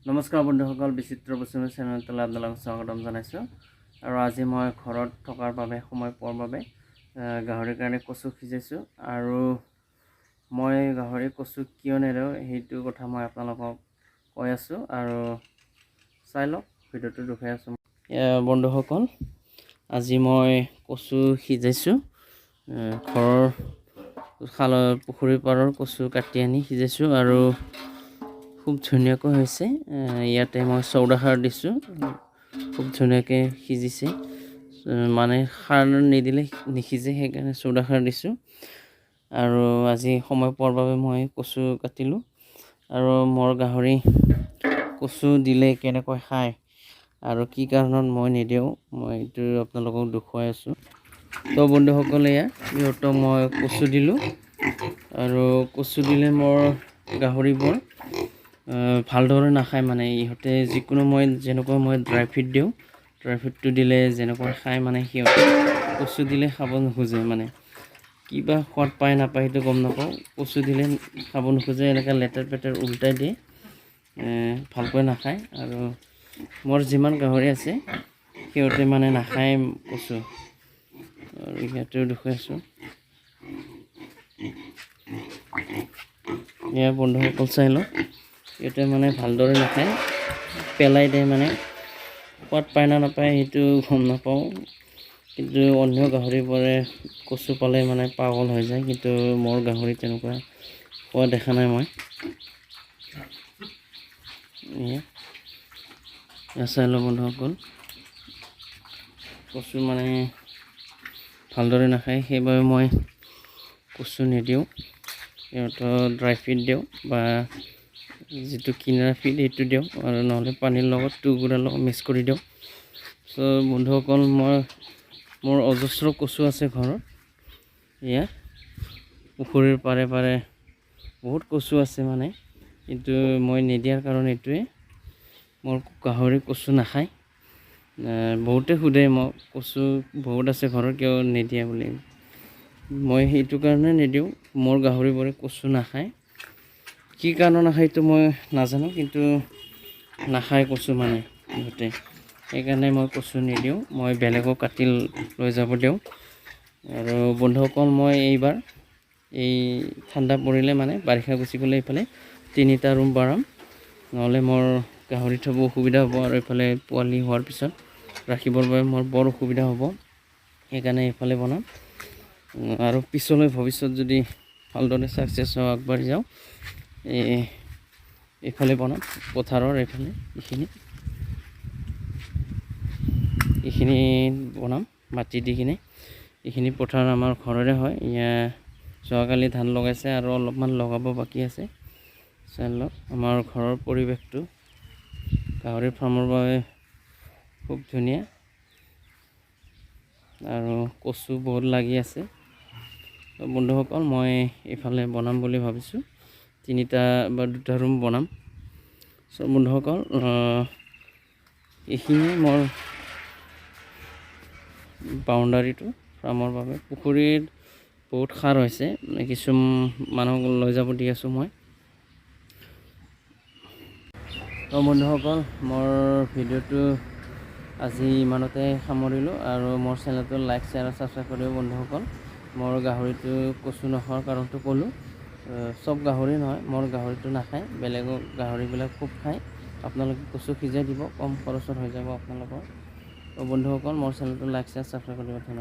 নমস্কাৰ বন্ধুসকল, বিচিত্ৰ বস্তুৰ চেনেলটোলৈ আপোনালোকক স্বাগতম জনাইছোঁ। আৰু আজি মই ঘৰত থকাৰ বাবে সময় পোৱাৰ বাবে গাহৰিৰ কাৰণে কচু সিজাইছোঁ। আৰু মই গাহৰি কচু কিয় নেৰোঁ সেইটো কথা মই আপোনালোকক কৈ আছোঁ, আৰু চাই লওক, ভিডিঅ'টো দেখুৱাই আছোঁ। বন্ধুসকল, আজি মই কচু সিজাইছোঁ। ঘৰৰ পুখুৰীৰ পাৰৰ কচু কাটি আনি সিজাইছোঁ আৰু খুব ধুনীয়াকৈ হৈছে। ইয়াতে মই চৌদা খাৰ দিছোঁ, খুব ধুনীয়াকৈ সিজিছে। মানে খাৰ নিদিলে নিসিজে, সেইকাৰণে চৌদা খাৰ দিছোঁ। আৰু আজি সময় পোৱাৰ বাবে মই কচু কাটিলোঁ। আৰু মোৰ গাহৰি কচু দিলে কেনেকৈ খায় আৰু কি কাৰণত মই নিদিওঁ, মই এইটো আপোনালোকক দেখুৱাই আছোঁ। তো বন্ধুসকলে, ইহঁতক মই কচু দিলোঁ, আৰু কচু দিলে মোৰ গাহৰিবোৰ ভালদৰে নাখায়। মানে ইহঁতে যিকোনো যেনেকুৱা মই ড্ৰাই ফ্ৰুট দিওঁ, ড্ৰাই ফ্ৰুটটো দিলে যেনেকুৱা খায়, মানে সিহঁতে কচু দিলে খাব নোখোজে। মানে কিবা সোৱাদ পায় নাপায় সেইটো গম নাপাওঁ, কচু দিলে খাব নোখোজে, এনেকৈ লেতেৰ পেতেৰ উল্টাই দিয়ে, ভালকৈ নাখায়। আৰু মোৰ যিমান গাহৰি আছে সিহঁতে মানে নাখায় কচু, আৰু সিহঁতেও দেখুৱাইছোঁ। এয়া বন্ধুসকল চাই লওক, সিহঁতে মানে ভালদৰে নাখায়, পেলাই দিয়ে। মানে সোৱাদ পায় না নাপায় সেইটো গম নাপাওঁ, কিন্তু অন্য গাহৰিবোৰে কচু পালে মানে পাগল হৈ যায়, কিন্তু মোৰ গাহৰি তেনেকুৱা খোৱা দেখা নাই মই। চাই লওক বন্ধুসকল, কচু মানে ভালদৰে নাখায়, সেইবাবে মই কচু নিদিওঁ। সিহঁতৰ ড্ৰাই ফ্ৰুট দিওঁ, বা যিটো কিনাৰ ফিড সেইটো দিওঁ, আৰু নহ'লে পানীৰ লগত টুকুৰাৰ লগত মিক্স কৰি দিওঁ। চ' বন্ধুসকল, মোৰ অজস্ৰ কচু আছে ঘৰত। এয়া পুখুৰীৰ পাৰে পাৰে বহুত কচু আছে মানে, কিন্তু মই নিদিয়াৰ কাৰণ এইটোৱে, মোৰ গাহৰি কচু নাখায়। বহুতে সোধে মোক, কচু বহুত আছে ঘৰত কিয় নিদিয়া বুলি। মই সেইটো কাৰণে নিদিওঁ, মোৰ গাহৰিবোৰে কচু নাখায়। কি কাৰণে নাখায় সেইটো মই নাজানো, কিন্তু নাখায় কচু মানে ইহঁতে, সেইকাৰণে মই কচু নিদিওঁ, মই বেলেগক কাটি লৈ যাব দিওঁ। আৰু বন্ধুসকল, মই এইবাৰ এই ঠাণ্ডা পৰিলে, মানে বাৰিষা গুচি গ'লে এইফালে 3টা ৰুম বনাম, নহ'লে মোৰ গাহৰি থ'ব অসুবিধা হ'ব, আৰু এইফালে পোৱালি হোৱাৰ পিছত ৰাখিবৰ বাবে মোৰ বৰ অসুবিধা হ'ব, সেইকাৰণে এইফালে বনাম। আৰু পিছলৈ ভৱিষ্যত যদি ভালদৰে ছাকচেছ হৈ আগবাঢ়ি যাওঁ, এইফালে বনাম, পথাৰৰ এইফালে এইখিনি বনাম মাটি দি কিনে। এইখিনি পথাৰ আমাৰ ঘৰৰে হয়, যোৱাকালি ধান লগাইছে আৰু অলপমান লগাব বাকী আছে। চাই লওক আমাৰ ঘৰৰ পৰিৱেশটো গাহৰি ফাৰ্মৰ বাবে খুব ধুনীয়া, আৰু কচু বহুত লাগি আছে। বন্ধুসকল, মই এইফালে বনাম বুলি ভাবিছোঁ, 3টা বা 2টা ৰুম বনাম। চ' বন্ধুসকল, এইখিনিয়ে মোৰ বাউণ্ডাৰীটো ফাৰ্মৰ বাবে। পুখুৰীত বহুত সাৰ হৈছে, কিছু মানুহক লৈ যাব দি আছোঁ মই। তো বন্ধুসকল, মোৰ ভিডিঅ'টো আজি ইমানতে সামৰিলোঁ, আৰু মোৰ চেনেলটো লাইক, শ্বেয়াৰ আৰু ছাবস্ক্ৰাইব কৰিব বন্ধুসকল। মোৰ গাহৰিটো কচু নোখোৱাৰ কাৰণটো ক'লোঁ, চব গাহৰি নহয়, মোৰ গাহৰিটো নাখায়, বেলেগৰ গাহৰিবিলাক খুব খায়। আপোনালোকে কচু সিজাই দিব, কম খৰচত হৈ যাব আপোনালোকৰ। তো বন্ধুসকল, মোৰ চেনেলটো লাইক, শ্বেয়াৰ, ছাবস্ক্ৰাইব কৰিব। ধন্যবাদ।